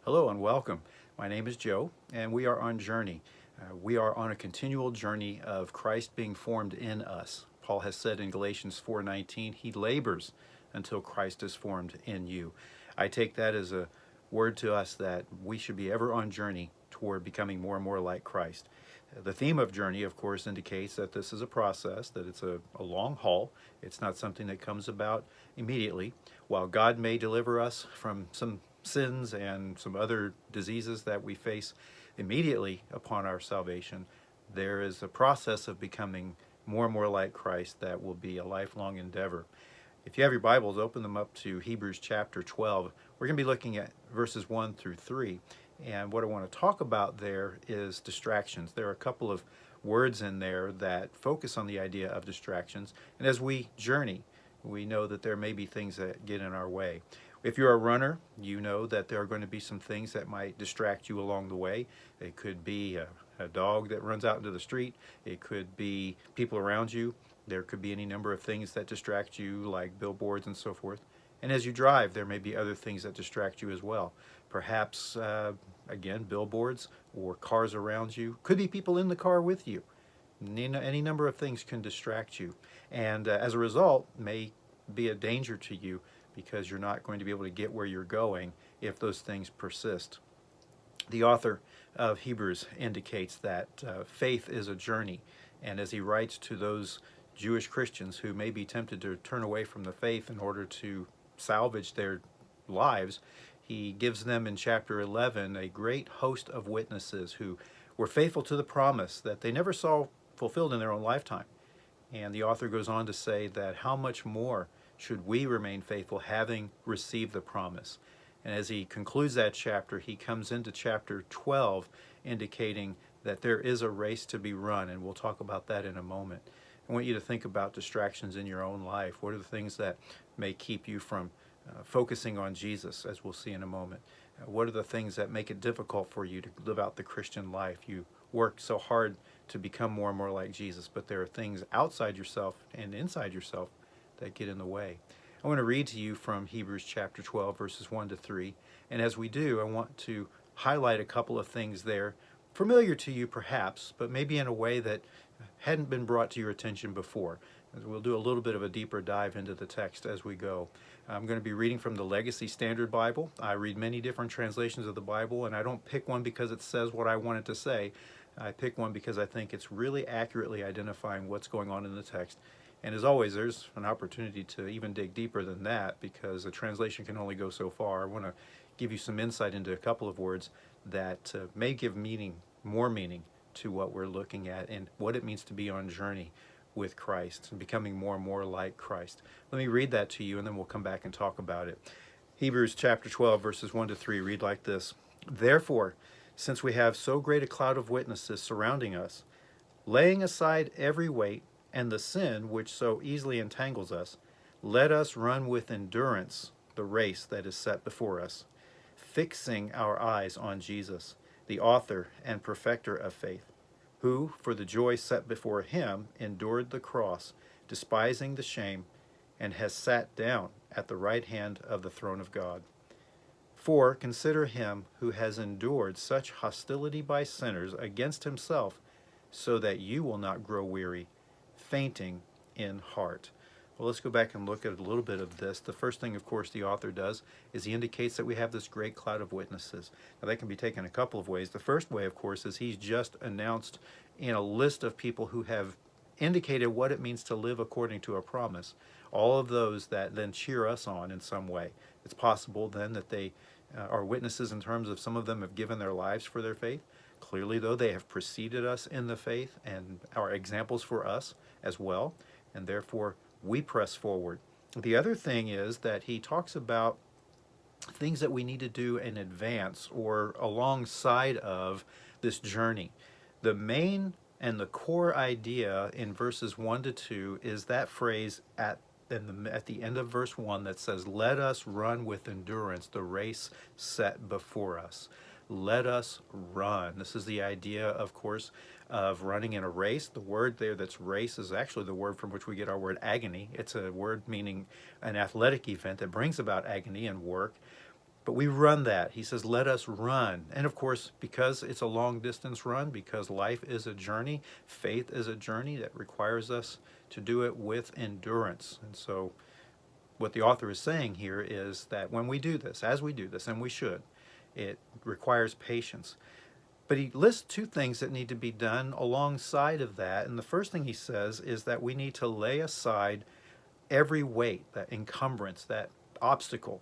Hello and welcome. My name is Joe, and we are on journey. We are on a continual journey of Christ being formed in us. Paul has said in Galatians 4:19, he labors until Christ is formed in you. I take that as a word to us that we should be ever on journey toward becoming more and more like Christ. The theme of journey, of course, indicates that this is a process, that it's a long haul. It's not something that comes about immediately. While God may deliver us from some sins and some other diseases that we face immediately upon our salvation, there is a process of becoming more and more like Christ that will be a lifelong endeavor. If you have your Bibles, open them up to Hebrews chapter 12. We're going to be looking at verses 1 through 3. And what I want to talk about there is distractions. There are a couple of words in there that focus on the idea of distractions. And as we journey, we know that there may be things that get in our way. If you're a runner, you know that there are going to be some things that might distract you along the way. It could be a dog that runs out into the street. It could be people around you. There could be any number of things that distract you, like billboards and so forth. And as you drive, there may be other things that distract you as well. Perhaps, again, billboards or cars around you. Could be people in the car with you. Any number of things can distract you. And as a result, may be a danger to you because you're not going to be able to get where you're going if those things persist. The author of Hebrews indicates that faith is a journey. And as he writes to those Jewish Christians who may be tempted to turn away from the faith in order to salvage their lives, he gives them in chapter 11 a great host of witnesses who were faithful to the promise that they never saw fulfilled in their own lifetime. And the author goes on to say that how much more should we remain faithful having received the promise. And as he concludes that chapter, he comes into chapter 12 indicating that there is a race to be run, and we'll talk about that in a moment. I want you to think about distractions in your own life. What are the things that may keep you from focusing on Jesus, as we'll see in a moment? What are the things that make it difficult for you to live out the Christian life? You work so hard to become more and more like Jesus, but there are things outside yourself and inside yourself that get in the way. I want to read to you from Hebrews chapter 12, verses 1 to 3. And as we do, I want to highlight a couple of things there, familiar to you perhaps, but maybe in a way that hadn't been brought to your attention before. We'll do a little bit of a deeper dive into the text as we go. I'm going to be reading from the Legacy Standard Bible. I read many different translations of the Bible, and I don't pick one because it says what I want it to say. I pick one because I think it's really accurately identifying what's going on in the text. And as always, there's an opportunity to even dig deeper than that because a translation can only go so far. I want to give you some insight into a couple of words that may give more meaning to what we're looking at and what it means to be on journey with Christ and becoming more and more like Christ. Let me read that to you and then we'll come back and talk about it. Hebrews chapter 12, verses 1 to 3 read like this. Therefore, since we have so great a cloud of witnesses surrounding us, laying aside every weight and the sin which so easily entangles us, let us run with endurance the race that is set before us, fixing our eyes on Jesus, the author and perfecter of faith, who, for the joy set before him, endured the cross, despising the shame, and has sat down at the right hand of the throne of God. For consider him who has endured such hostility by sinners against himself, so that you will not grow weary, fainting in heart. Well, let's go back and look at a little bit of this. The first thing, of course, the author does is he indicates that we have this great cloud of witnesses. Now, that can be taken a couple of ways. The first way, of course, is he's just announced in a list of people who have indicated what it means to live according to a promise. All of those that then cheer us on in some way. It's possible then that they are witnesses in terms of some of them have given their lives for their faith. Clearly, though, they have preceded us in the faith and are examples for us as well, and therefore we press forward. The other thing is that he talks about things that we need to do in advance or alongside of this journey. The main and the core idea in verses 1 to 2 is that phrase at the end of verse 1 that says, let us run with endurance the race set before us. Let us run. This is the idea, of course, of running in a race. The word there that's race is actually the word from which we get our word agony. It's a word meaning an athletic event that brings about agony and work. But we run that. He says, let us run. And of course, because it's a long distance run, because life is a journey, faith is a journey that requires us to do it with endurance. And so what the author is saying here is that when we do this, as we do this, and we should, it requires patience. But he lists two things that need to be done alongside of that. And the first thing he says is that we need to lay aside every weight, that encumbrance, that obstacle.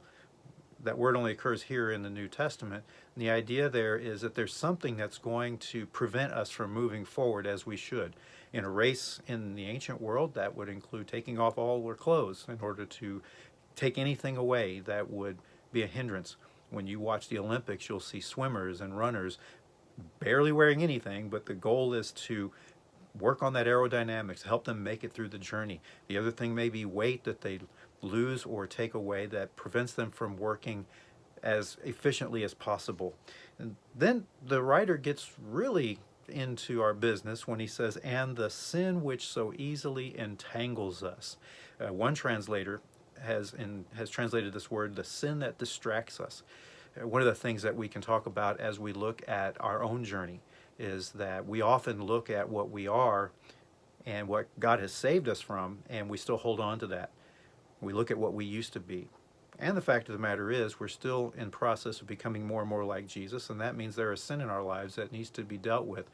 That word only occurs here in the New Testament. And the idea there is that there's something that's going to prevent us from moving forward as we should. In a race in the ancient world, that would include taking off all our clothes in order to take anything away that would be a hindrance. When you watch the Olympics, you'll see swimmers and runners barely wearing anything, but the goal is to work on that aerodynamics, help them make it through the journey. The other thing may be weight that they lose or take away that prevents them from working as efficiently as possible. And then the writer gets really into our business when he says, and the sin which so easily entangles us. One translator has translated this word, the sin that distracts us. One of the things that we can talk about as we look at our own journey is that we often look at what we are and what God has saved us from, and we still hold on to that. We look at what we used to be. And the fact of the matter is, we're still in process of becoming more and more like Jesus, and that means there is sin in our lives that needs to be dealt with.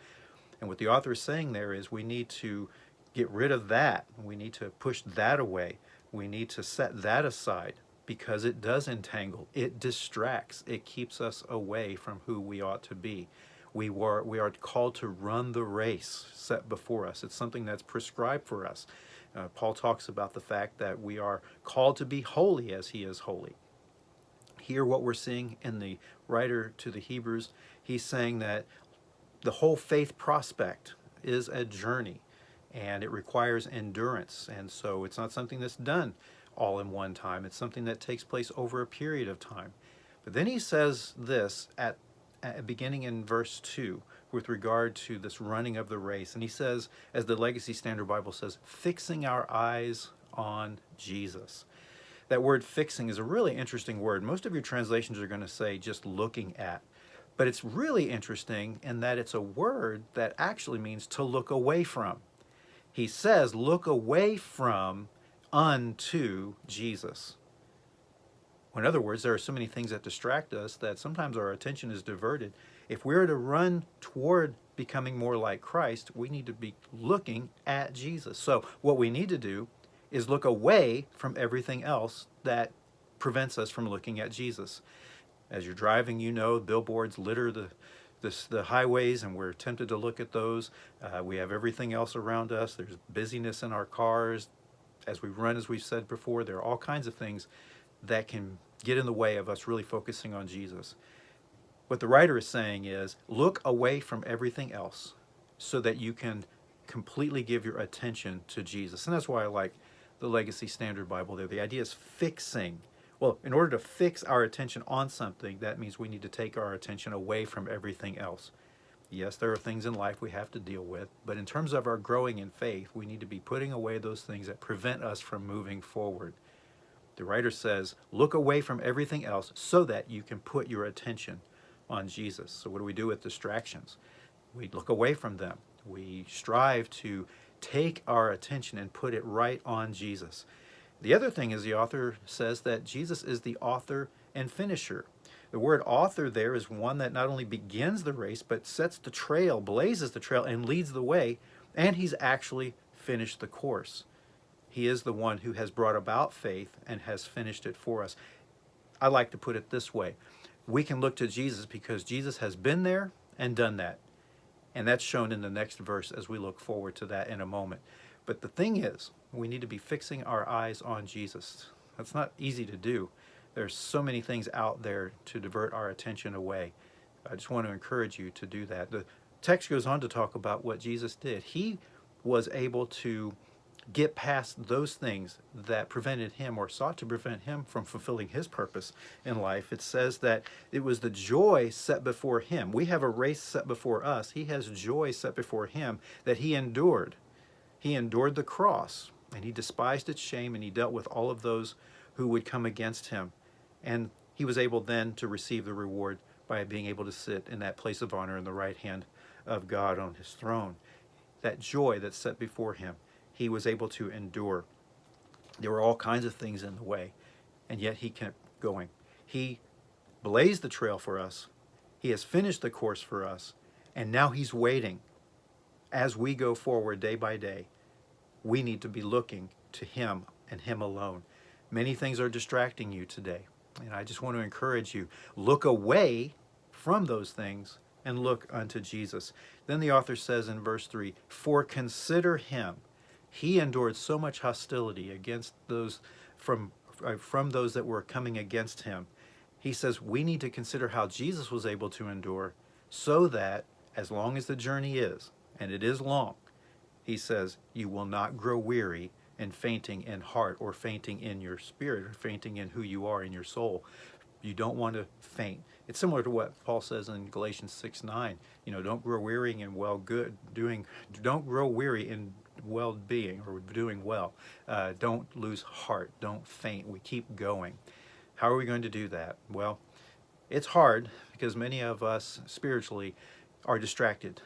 And what the author is saying there is we need to get rid of that. We need to push that away. We need to set that aside because it does entangle. It distracts. It keeps us away from who we ought to be. We are called to run the race set before us. It's something that's prescribed for us. Paul talks about the fact that we are called to be holy as he is holy. Here what we're seeing in the writer to the Hebrews, he's saying that the whole faith prospect is a journey and it requires endurance. And so it's not something that's done all in one time. It's something that takes place over a period of time. But then he says this at beginning in verse 2 with regard to this running of the race. And he says, as the Legacy Standard Bible says, fixing our eyes on Jesus. That word fixing is a really interesting word. Most of your translations are going to say just looking at. But it's really interesting in that it's a word that actually means to look away from. He says, look away from unto Jesus. In other words, there are so many things that distract us that sometimes our attention is diverted. If we're to run toward becoming more like Christ, we need to be looking at Jesus. So what we need to do is look away from everything else that prevents us from looking at Jesus. As you're driving, you know, billboards litter the highways, and we're tempted to look at those. We have everything else around us. There's busyness in our cars. As we run, as we've said before, there are all kinds of things that can get in the way of us really focusing on Jesus. What the writer is saying is, look away from everything else so that you can completely give your attention to Jesus. And that's why I like the Legacy Standard Bible there. The idea is fixing. Well, in order to fix our attention on something, that means we need to take our attention away from everything else. Yes, there are things in life we have to deal with, but in terms of our growing in faith, we need to be putting away those things that prevent us from moving forward. The writer says, look away from everything else so that you can put your attention on Jesus. So what do we do with distractions? We look away from them. We strive to take our attention and put it right on Jesus. The other thing is the author says that Jesus is the author and finisher. The word author there is one that not only begins the race, but sets the trail, blazes the trail, and leads the way, and he's actually finished the course. He is the one who has brought about faith and has finished it for us. I like to put it this way. We can look to Jesus because Jesus has been there and done that. And that's shown in the next verse as we look forward to that in a moment. But the thing is, we need to be fixing our eyes on Jesus. That's not easy to do. There's so many things out there to divert our attention away. I just want to encourage you to do that. The text goes on to talk about what Jesus did. He was able to get past those things that prevented him or sought to prevent him from fulfilling his purpose in life. It says that it was the joy set before him. We have a race set before us. He has joy set before him that he endured. He endured the cross, and he despised its shame, and he dealt with all of those who would come against him. And he was able then to receive the reward by being able to sit in that place of honor in the right hand of God on his throne. That joy that's set before him, he was able to endure. There were all kinds of things in the way, and yet he kept going. He blazed the trail for us. He has finished the course for us, and now he's waiting. As we go forward day by day, we need to be looking to him and him alone. Many things are distracting you today, and I just want to encourage you, look away from those things and look unto Jesus. Then the author says in verse 3, for consider him. He endured so much hostility against those from those that were coming against him. He says we need to consider how Jesus was able to endure, so that as long as the journey is, and it is long, he says, you will not grow weary and fainting in heart, or fainting in your spirit, or fainting in who you are in your soul. You don't want to faint. It's similar to what Paul says in Galatians 6:9. Don't grow weary in don't grow weary in well-being or doing well. Don't lose heart. Don't faint. We keep going. How are we going to do that? Well, it's hard because many of us spiritually are distracted.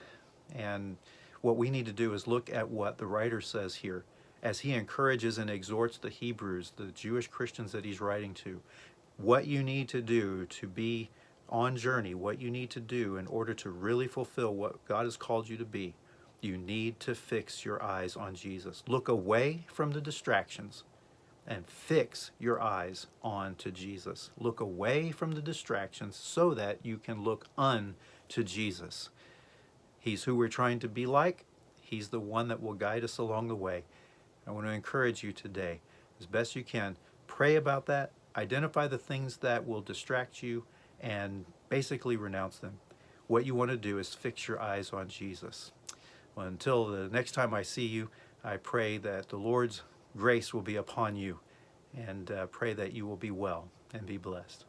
And what we need to do is look at what the writer says here as he encourages and exhorts the Hebrews, the Jewish Christians that he's writing to. What you need to do to be on journey, what you need to do in order to really fulfill what God has called you to be. You need to fix your eyes on Jesus. Look away from the distractions and fix your eyes on to Jesus. Look away from the distractions so that you can look unto Jesus. He's who we're trying to be like. He's the one that will guide us along the way. I want to encourage you today, as best you can, pray about that, identify the things that will distract you, and basically renounce them. What you want to do is fix your eyes on Jesus. Well, until the next time I see you, I pray that the Lord's grace will be upon you, and pray that you will be well and be blessed.